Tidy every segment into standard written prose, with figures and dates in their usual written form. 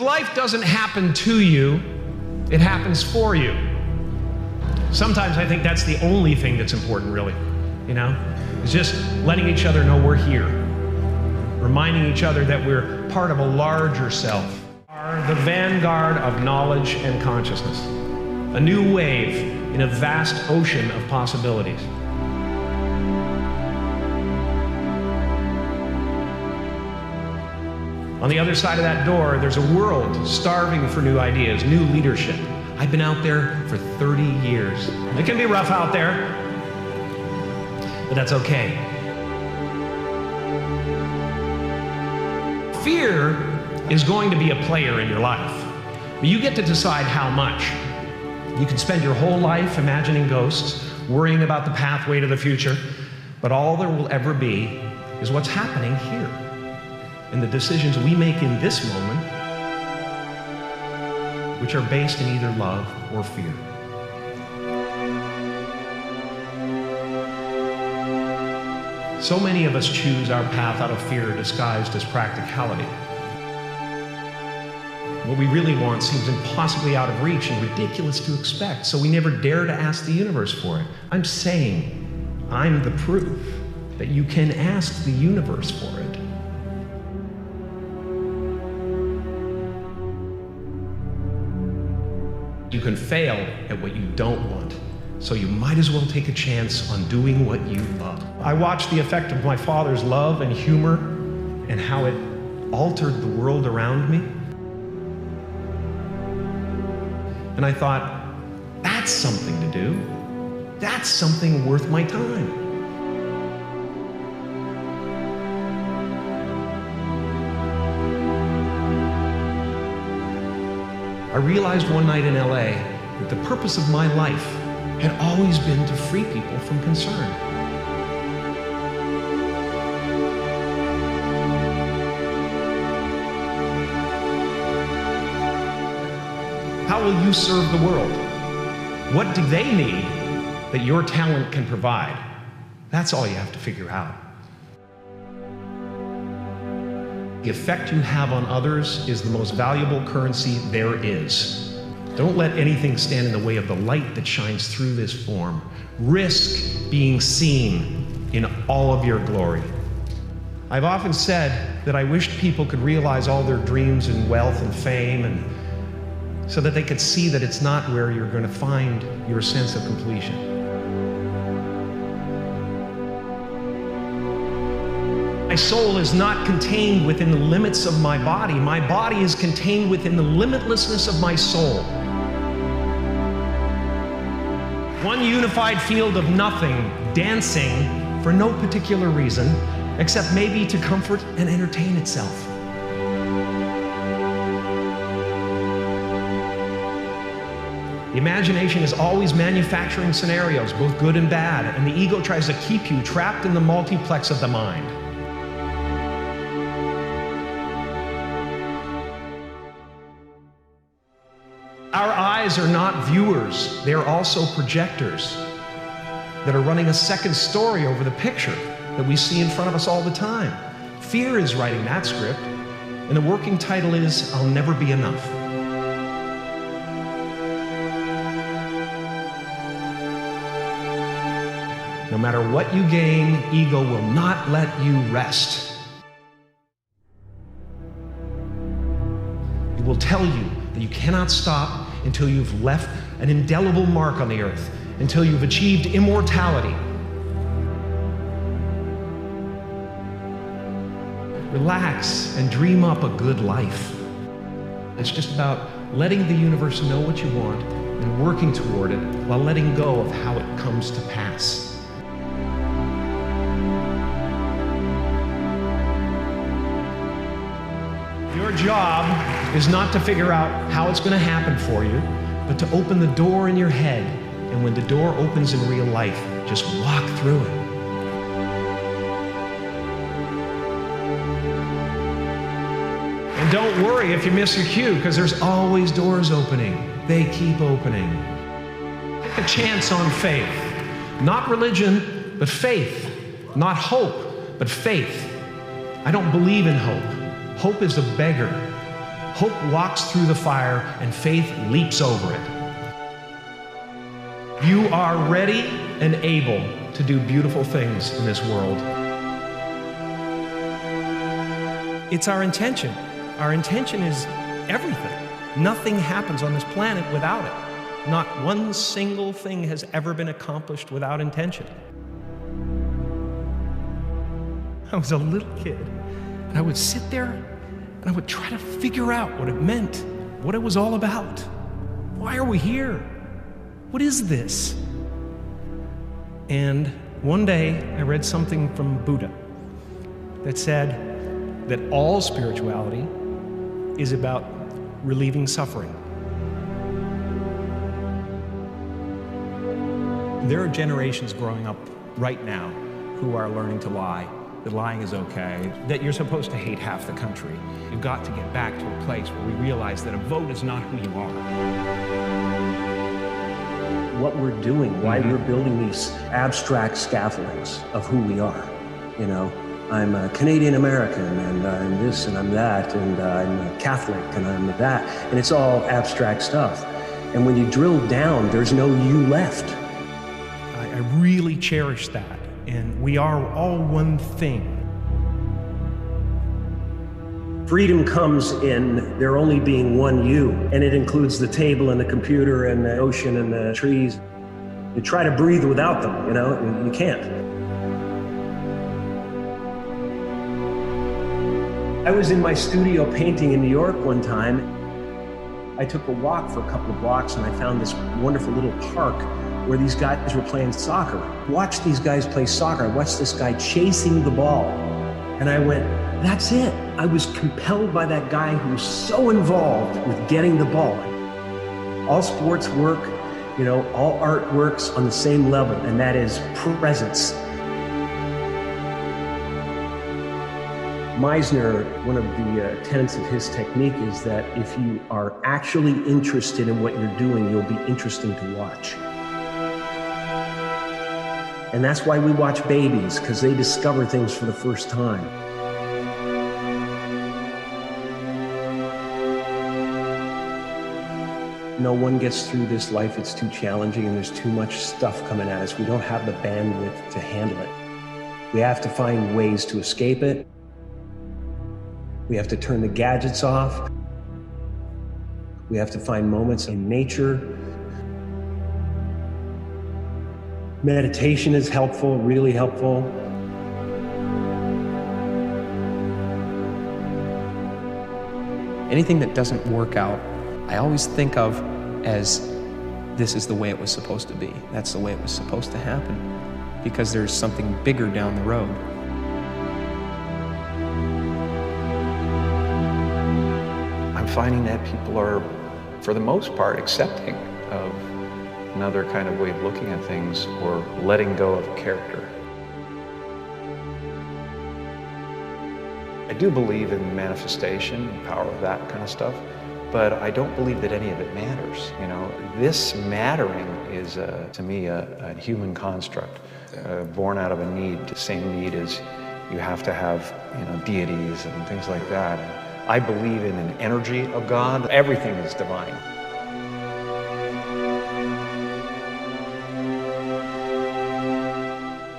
Life doesn't happen to you, it happens for you. Sometimes I think that's the only thing that's important, really, you know? It's just letting each other know we're here, reminding each other that we're part of a larger self. Are the vanguard of knowledge and consciousness, a new wave in a vast ocean of possibilities. On the other side of that door, there's a world starving for new ideas, new leadership. I've been out there for 30 years. It can be rough out there, but that's okay. Fear is going to be a player in your life, but you get to decide how much. You can spend your whole life imagining ghosts, worrying about the pathway to the future, but all there will ever be is what's happening here. And the decisions we make in this moment, which are based in either love or fear. So many of us choose our path out of fear disguised as practicality. What we really want seems impossibly out of reach and ridiculous to expect, so we never dare to ask the universe for it. I'm saying, I'm the proof that you can ask the universe for it. You can fail at what you don't want, so you might as well take a chance on doing what you love. I watched the effect of my father's love and humor and how it altered the world around me. And I thought, that's something to do. That's something worth my time. I realized one night in LA that the purpose of my life had always been to free people from concern. How will you serve the world? What do they need that your talent can provide? That's all you have to figure out. The effect you have on others is the most valuable currency there is. Don't let anything stand in the way of the light that shines through this form. Risk being seen in all of your glory. I've often said that I wished people could realize all their dreams in wealth and fame, and so that they could see that it's not where you're going to find your sense of completion. My soul is not contained within the limits of my body. My body is contained within the limitlessness of my soul. One unified field of nothing, dancing for no particular reason, except maybe to comfort and entertain itself. The imagination is always manufacturing scenarios, both good and bad, and the ego tries to keep you trapped in the multiplex of the mind. Our eyes are not viewers, they are also projectors that are running a second story over the picture that we see in front of us all the time. Fear is writing that script, and the working title is, I'll Never Be Enough. No matter what you gain, ego will not let you rest. It will tell you that you cannot stop until you've left an indelible mark on the earth, until you've achieved immortality. Relax and dream up a good life. It's just about letting the universe know what you want and working toward it while letting go of how it comes to pass. Your job is not to figure out how it's going to happen for you, but to open the door in your head. And when the door opens in real life, just walk through it. And don't worry if you miss your cue, because there's always doors opening. They keep opening. Take a chance on faith. Not religion, but faith. Not hope, but faith. I don't believe in hope. Hope is a beggar. hope walks through the fire and faith leaps over it. You are ready and able to do beautiful things in this world. It's our intention. Our intention is everything. Nothing happens on this planet without it. Not one single thing has ever been accomplished without intention. I was a little kid, and I would sit there and I would try to figure out what it meant, what it was all about. Why are we here? What is this? And one day I read something from Buddha that said that all spirituality is about relieving suffering. There are generations growing up right now who are learning to lie, that lying is okay, that you're supposed to hate half the country. You've got to get back to a place where we realize that a vote is not who you are. What we're doing, why we're building these abstract scaffoldings of who we are. You know, I'm a Canadian American, and I'm this, and I'm that, and I'm a Catholic, and I'm that, and it's all abstract stuff. And when you drill down, there's no you left. I really cherish that, and we are all one thing. Freedom comes in there only being one you, and it includes the table and the computer and the ocean and the trees. You try to breathe without them, you know, you can't. I was in my studio painting in New York one time. I took a walk for a couple of blocks and I found this wonderful little park where these guys were playing soccer. Watched these guys play soccer. I watched this guy chasing the ball. And I went, that's it. I was compelled by that guy who was so involved with getting the ball. All sports work, you know, all art works on the same level, and that is presence. Meisner, one of the tenets of his technique is that if you are actually interested in what you're doing, you'll be interesting to watch. And that's why we watch babies, because they discover things for the first time. No one gets through this life, it's too challenging and there's too much stuff coming at us. We don't have the bandwidth to handle it. We have to find ways to escape it. We have to turn the gadgets off. We have to find moments in nature. Meditation is helpful, really helpful. Anything that doesn't work out, I always think of as this is the way it was supposed to be. That's the way it was supposed to happen, because there's something bigger down the road. I'm finding that people are, for the most part, accepting of another kind of way of looking at things or letting go of a character. I do believe in manifestation and power of that kind of stuff, but I don't believe that any of it matters. You know, this mattering is, to me, a human construct, born out of a need. The same need as you have to have, you know, deities and things like that. I believe in an energy of God. Everything is divine.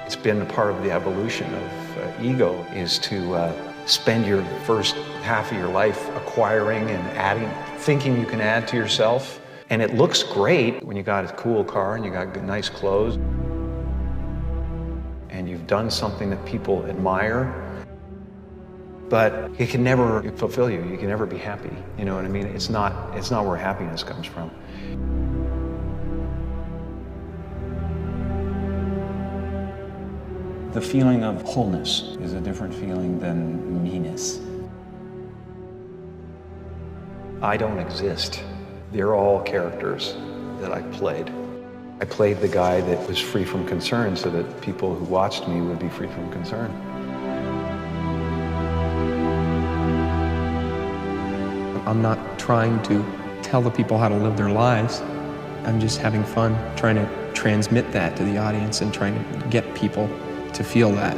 It's been a part of the evolution of ego is to spend your first half of your life acquiring and adding, thinking you can add to yourself. And it looks great when you got a cool car and you got nice clothes and you've done something that people admire, but it can never fulfill you. You can never be happy. You know what I mean? It's not where happiness comes from. The feeling of wholeness is a different feeling than meanness. I don't exist. They're all characters that I played. I played the guy that was free from concern so that people who watched me would be free from concern. I'm not trying to tell the people how to live their lives. I'm just having fun trying to transmit that to the audience and trying to get people to feel that.